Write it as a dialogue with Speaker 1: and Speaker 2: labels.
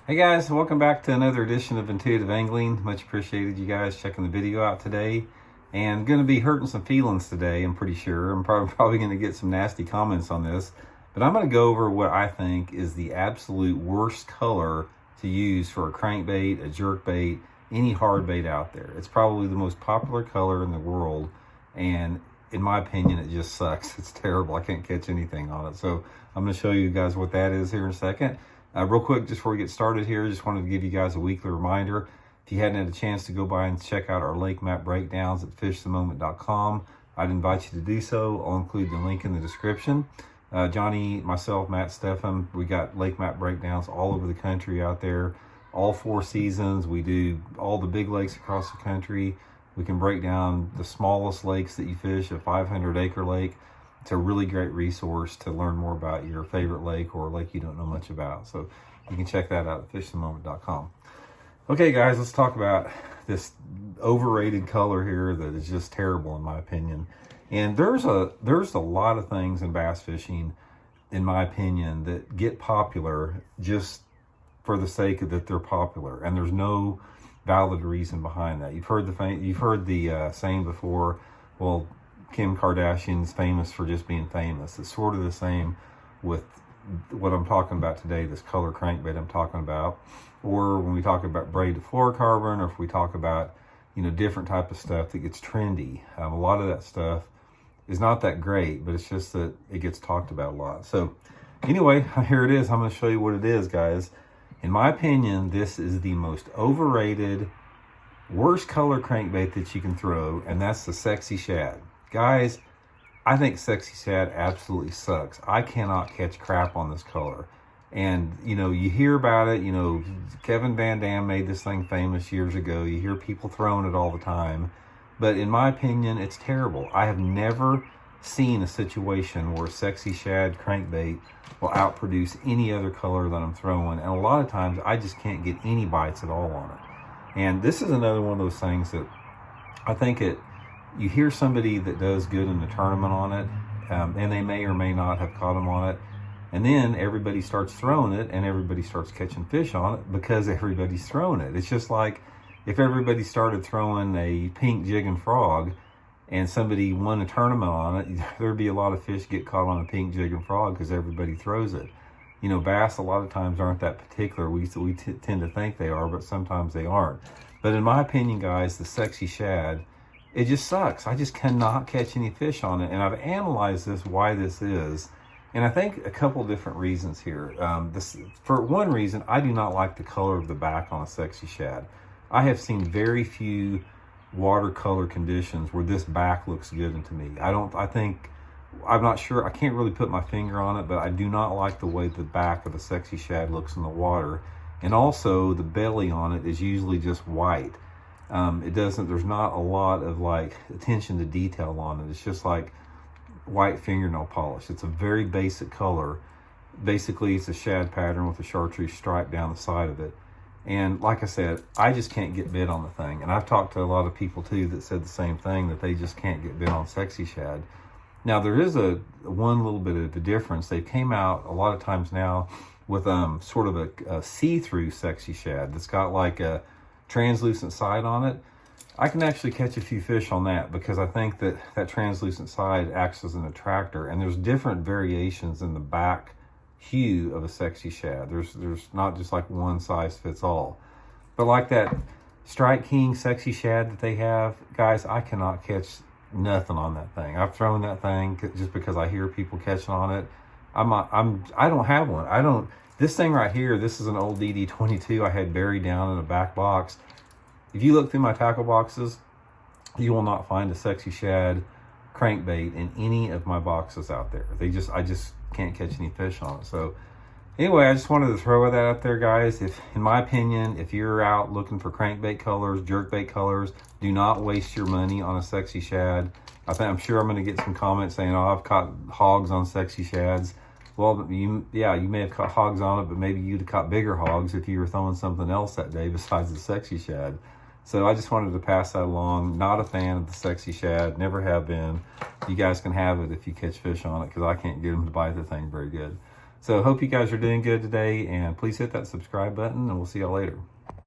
Speaker 1: Hey guys, welcome back to another edition of Intuitive Angling. Much appreciated you guys checking the video out today. And going to be hurting some feelings today, I'm pretty sure. I'm probably going to get some nasty comments on this. But I'm going to go over what I think is the absolute worst color to use for a crankbait, a jerkbait, any hard bait out there. It's probably the most popular color in the world. And in my opinion, it just sucks. It's terrible. I can't catch anything on it. So I'm going to show you guys what that is here in a second. Real quick, just before we get started here, just wanted to give you guys a weekly reminder. If you hadn't had a chance to go by and check out our lake map breakdowns at fishthemoment.com, I'd invite you to do so. I'll include the link in the description. Johnny, myself, Matt, Stefan, we got lake map breakdowns all over the country out there. All 4 seasons. We do all the big lakes across the country. We can break down the smallest lakes that you fish, a 500-acre lake. It's a really great resource to learn more about your favorite lake or a lake you don't know much about. So you can check that out at fishthemoment.com. Okay, guys, let's talk about this overrated color here that is just terrible in my opinion. And there's a lot of things in bass fishing, in my opinion, that get popular just for the sake of that they're popular, and there's no valid reason behind that. You've heard the saying before, well, Kim Kardashian's famous for just being famous. It's sort of the same with what I'm talking about today, this color crankbait I'm talking about, or when we talk about braided fluorocarbon, or if we talk about, different type of stuff that gets trendy. A lot of that stuff is not that great, but it's just that it gets talked about a lot. So anyway, here it is. I'm going to show you what it is, guys. In my opinion, this is the most overrated, worst color crankbait that you can throw, and that's the Sexy Shad. Guys, I think Sexy Shad absolutely sucks. I cannot catch crap on this color. And, you hear about it, Kevin Van Dam made this thing famous years ago. You hear people throwing it all the time. But in my opinion, it's terrible. I have never seen a situation where Sexy Shad crankbait will outproduce any other color that I'm throwing. And a lot of times, I just can't get any bites at all on it. And this is another one of those things that I think you hear somebody that does good in the tournament on it, and they may or may not have caught them on it, and then everybody starts throwing it, and everybody starts catching fish on it because everybody's throwing it. It's just like if everybody started throwing a pink jigging frog, and somebody won a tournament on it, there'd be a lot of fish get caught on a pink jigging frog because everybody throws it. Bass a lot of times aren't that particular. We tend to think they are, but sometimes they aren't. But in my opinion, guys, the Sexy Shad, it just sucks. I just cannot catch any fish on it. And I've analyzed why this is. And I think a couple different reasons here. For one reason, I do not like the color of the back on a Sexy Shad. I have seen very few watercolor conditions where this back looks good to me. I'm not sure. I can't really put my finger on it, but I do not like the way the back of a Sexy Shad looks in the water. And also the belly on it is usually just white. There's not a lot of attention to detail on it. It's just like white fingernail polish. It's a very basic color. Basically, it's a shad pattern with a chartreuse stripe down the side of it. And like I said, I just can't get bit on the thing. And I've talked to a lot of people too that said the same thing, that they just can't get bit on Sexy Shad. Now there is one little bit of a difference. They came out a lot of times now with sort of a see-through Sexy Shad that's got like a translucent side on it. I can actually catch a few fish on that because I think that translucent side acts as an attractor, and there's different variations in the back hue of a Sexy Shad. There's not just like one size fits all. But like that Strike King Sexy Shad that they have, guys, I cannot catch nothing on that thing. I've thrown that thing just because I hear people catching on it. I don't have one. This thing right here, this is an old DD22 I had buried down in a back box. If you look through my tackle boxes, you will not find a Sexy Shad crankbait in any of my boxes out there. I just can't catch any fish on it. So anyway, I just wanted to throw that out there, guys. In my opinion, if you're out looking for crankbait colors, jerkbait colors, do not waste your money on a Sexy Shad. I'm sure I'm going to get some comments saying, oh, I've caught hogs on Sexy Shads. Well, you may have caught hogs on it, but maybe you'd have caught bigger hogs if you were throwing something else that day besides the Sexy Shad. So I just wanted to pass that along. Not a fan of the Sexy Shad, never have been. You guys can have it if you catch fish on it, because I can't get them to bite the thing very good. So hope you guys are doing good today, and please hit that subscribe button, and we'll see y'all later.